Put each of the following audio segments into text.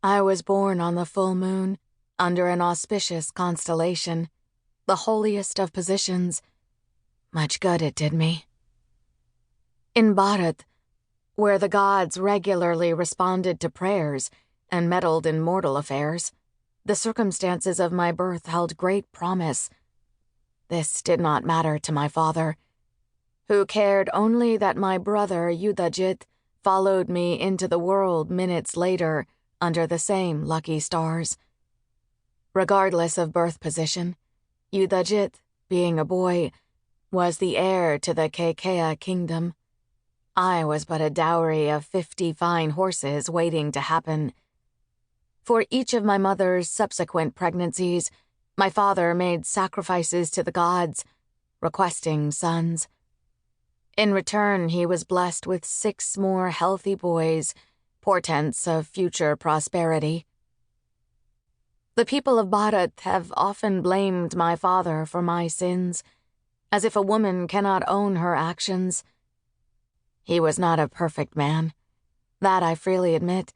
I was born on the full moon, under an auspicious constellation, the holiest of positions. Much good it did me. In Bharat, where the gods regularly responded to prayers and meddled in mortal affairs, the circumstances of my birth held great promise. This did not matter to my father, who cared only that my brother Yudhajit followed me into the world minutes later under the same lucky stars. Regardless of birth position, Yudhajit, being a boy, was the heir to the Kekaya kingdom. I was but a dowry of 50 fine horses waiting to happen. For each of my mother's subsequent pregnancies, my father made sacrifices to the gods, requesting sons. In return, he was blessed with 6 more healthy boys, portents of future prosperity. The people of Bharat have often blamed my father for my sins, as if a woman cannot own her actions. He was not a perfect man, that I freely admit,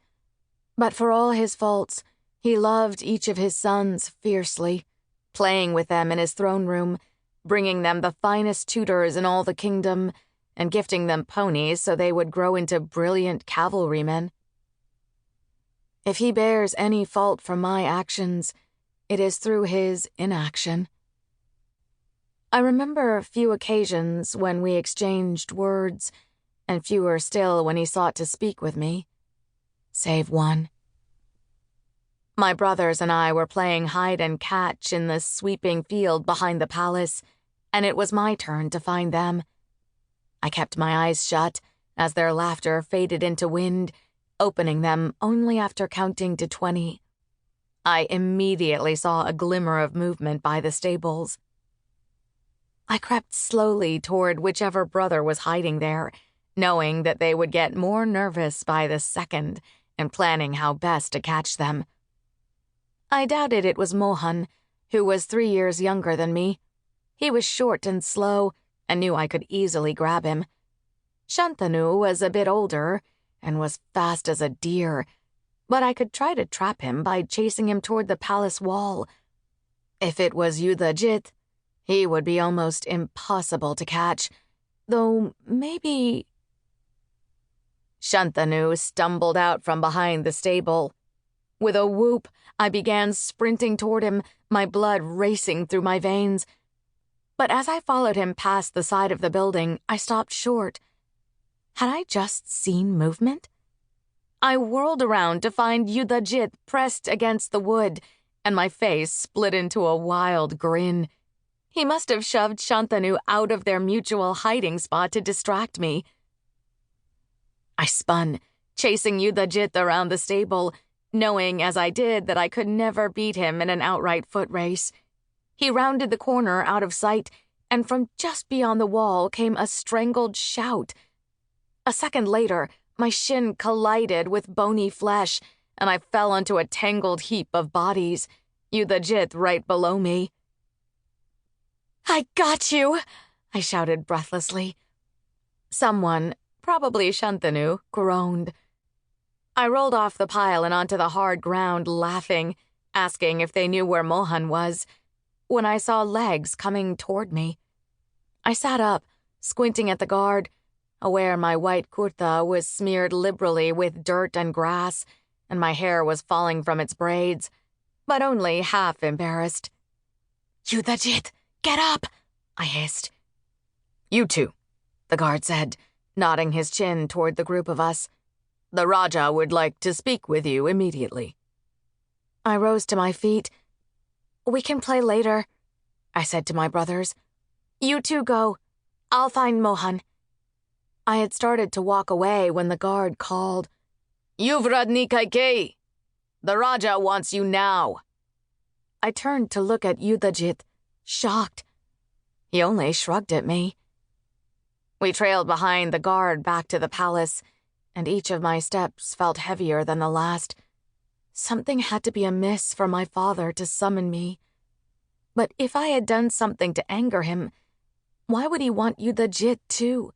but for all his faults, he loved each of his sons fiercely, playing with them in his throne room, bringing them the finest tutors in all the kingdom, and gifting them ponies so they would grow into brilliant cavalrymen. If he bears any fault for my actions, it is through his inaction. I remember few occasions when we exchanged words, and fewer still when he sought to speak with me, save one. My brothers and I were playing hide and catch in the sweeping field behind the palace, and it was my turn to find them. I kept my eyes shut as their laughter faded into wind, opening them only after counting to 20. I immediately saw a glimmer of movement by the stables. I crept slowly toward whichever brother was hiding there, knowing that they would get more nervous by the second and planning how best to catch them. I doubted it was Mohan, who was 3 years younger than me. He was short and slow, and knew I could easily grab him. Shantanu was a bit older and was fast as a deer, but I could try to trap him by chasing him toward the palace wall. If it was Yudhajit, he would be almost impossible to catch, though maybe... Shantanu stumbled out from behind the stable. With a whoop, I began sprinting toward him, my blood racing through my veins. But as I followed him past the side of the building, I stopped short. Had I just seen movement? I whirled around to find Yudhajit pressed against the wood, and my face split into a wild grin. He must have shoved Shantanu out of their mutual hiding spot to distract me. I spun, chasing Yudhajit around the stable, knowing as I did that I could never beat him in an outright foot race. He rounded the corner out of sight, and from just beyond the wall came a strangled shout. A second later, my shin collided with bony flesh, and I fell onto a tangled heap of bodies, Yudhajit right below me. "I got you!" I shouted breathlessly. Someone, probably Shantanu, groaned. I rolled off the pile and onto the hard ground, laughing, asking if they knew where Mohan was, when I saw legs coming toward me. I sat up, squinting at the guard, aware my white kurta was smeared liberally with dirt and grass, and my hair was falling from its braids, but only half embarrassed. "Yudhajit, get up!" I hissed. "You two," the guard said, nodding his chin toward the group of us. "The Raja would like to speak with you immediately." I rose to my feet. "We can play later," I said to my brothers. "You two go. I'll find Mohan." I had started to walk away when the guard called, "Yuvradni Kaikeyi! The Raja wants you now." I turned to look at Yudhajit, shocked. He only shrugged at me. We trailed behind the guard back to the palace, and each of my steps felt heavier than the last. Something had to be amiss for my father to summon me. But if I had done something to anger him, why would he want Yudhajit too?